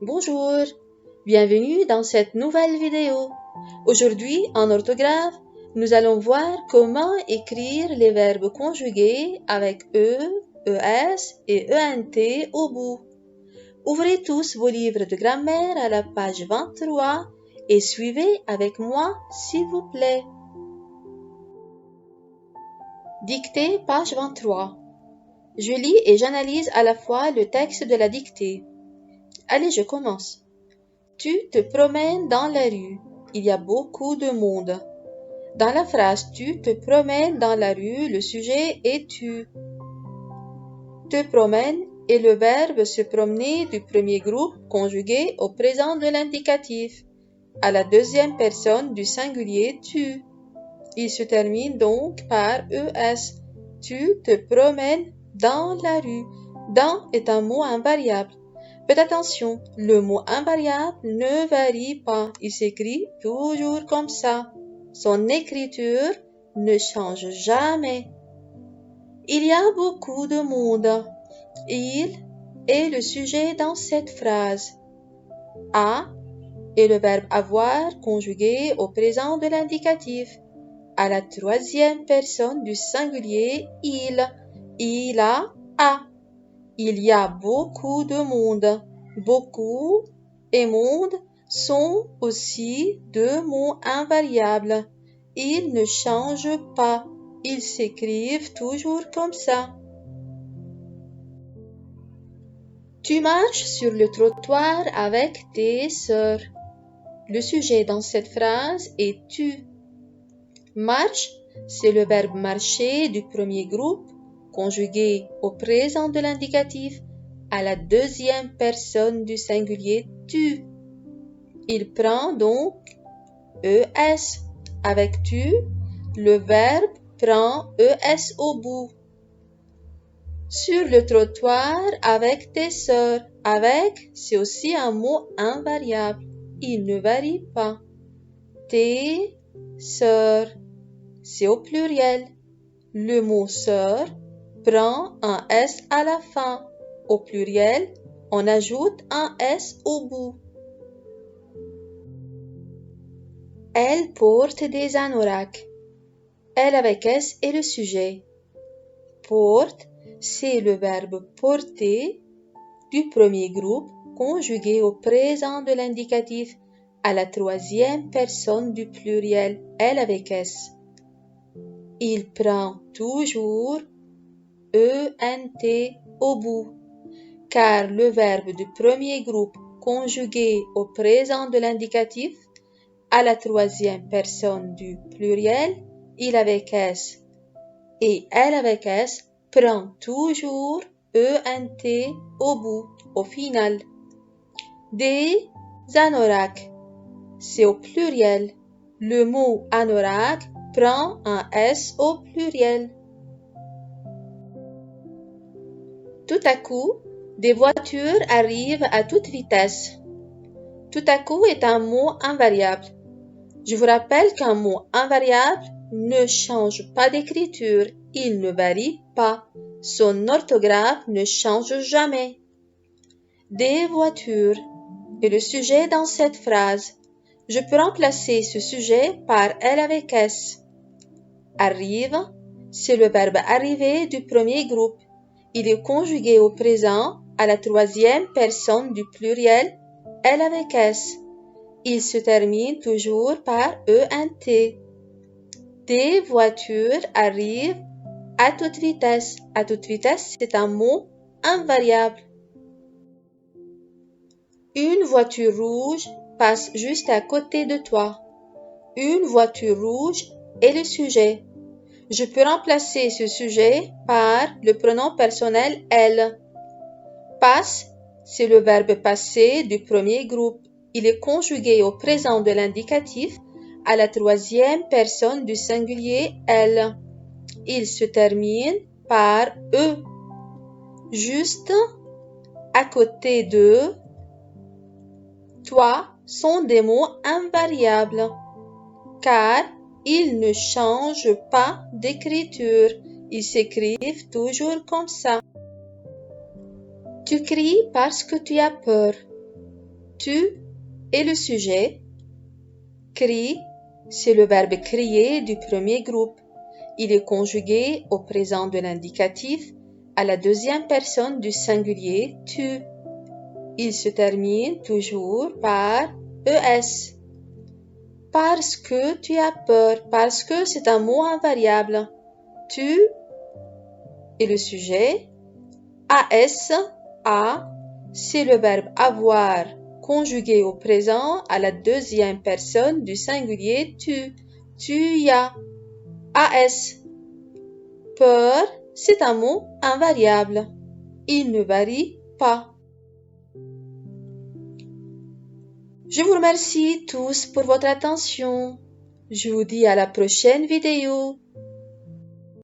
Bonjour, bienvenue dans cette nouvelle vidéo. Aujourd'hui, en orthographe, nous allons voir comment écrire les verbes conjugués avec E, ES et ENT au bout. Ouvrez tous vos livres de grammaire à la page 23 et suivez avec moi, s'il vous plaît. Dictée, page 23. Je lis et j'analyse à la fois le texte de la dictée. Allez, je commence. Tu te promènes dans la rue. Il y a beaucoup de monde. Dans la phrase tu te promènes dans la rue, le sujet est tu. Te promènes est le verbe se promener du premier groupe conjugué au présent de l'indicatif, à la deuxième personne du singulier tu. Il se termine donc par ES. Tu te promènes dans la rue. Dans est un mot invariable. Faites attention, le mot invariable ne varie pas, il s'écrit toujours comme ça. Son écriture ne change jamais. Il y a beaucoup de monde. Il est le sujet dans cette phrase. A est le verbe avoir conjugué au présent de l'indicatif, à la troisième personne du singulier il a. Il y a beaucoup de monde. Beaucoup et monde sont aussi deux mots invariables. Ils ne changent pas. Ils s'écrivent toujours comme ça. Tu marches sur le trottoir avec tes sœurs. Le sujet dans cette phrase est tu. Marche, c'est le verbe marcher du premier groupe, conjugué au présent de l'indicatif, à la deuxième personne du singulier tu. Il prend donc ES. Avec tu, le verbe prend ES au bout. Sur le trottoir avec tes sœurs. Avec, c'est aussi un mot invariable. Il ne varie pas. Tes sœurs, c'est au pluriel. Le mot sœur prend un S à la fin. Au pluriel, on ajoute un S au bout. Elle porte des anoraks. Elle avec S est le sujet. Porte, c'est le verbe porter du premier groupe conjugué au présent de l'indicatif à la troisième personne du pluriel. Elle avec S. Il prend toujours ENT au bout, car le verbe du premier groupe conjugué au présent de l'indicatif à la troisième personne du pluriel, il avec S et elle avec S prend toujours ENT au bout, au final. Des anoraks, c'est au pluriel. Le mot anorak prend un S au pluriel. Tout à coup, des voitures arrivent à toute vitesse. Tout à coup est un mot invariable. Je vous rappelle qu'un mot invariable ne change pas d'écriture, il ne varie pas. Son orthographe ne change jamais. Des voitures est le sujet dans cette phrase. Je peux remplacer ce sujet par elle avec S. Arrive, c'est le verbe arriver du premier groupe. Il est conjugué au présent à la troisième personne du pluriel, elle avec S. Il se termine toujours par ENT. Des voitures arrivent à toute vitesse. À toute vitesse, c'est un mot invariable. Une voiture rouge passe juste à côté de toi. Une voiture rouge est le sujet. Je peux remplacer ce sujet par le pronom personnel elle. Passe, c'est le verbe passer du premier groupe. Il est conjugué au présent de l'indicatif à la troisième personne du singulier elle. Il se termine par E. Juste à côté de toi sont des mots invariables, car ils ne changent pas d'écriture. Ils s'écrivent toujours comme ça. Tu cries parce que tu as peur. Tu est le sujet. Crie, c'est le verbe crier du premier groupe. Il est conjugué au présent de l'indicatif à la deuxième personne du singulier tu. Il se termine toujours par es. Parce que tu as peur. Parce que c'est un mot invariable. Tu est le sujet. As, a, c'est le verbe avoir conjugué au présent à la deuxième personne du singulier tu. Tu y as. As. Peur, c'est un mot invariable. Il ne varie pas. Je vous remercie tous pour votre attention. Je vous dis à la prochaine vidéo.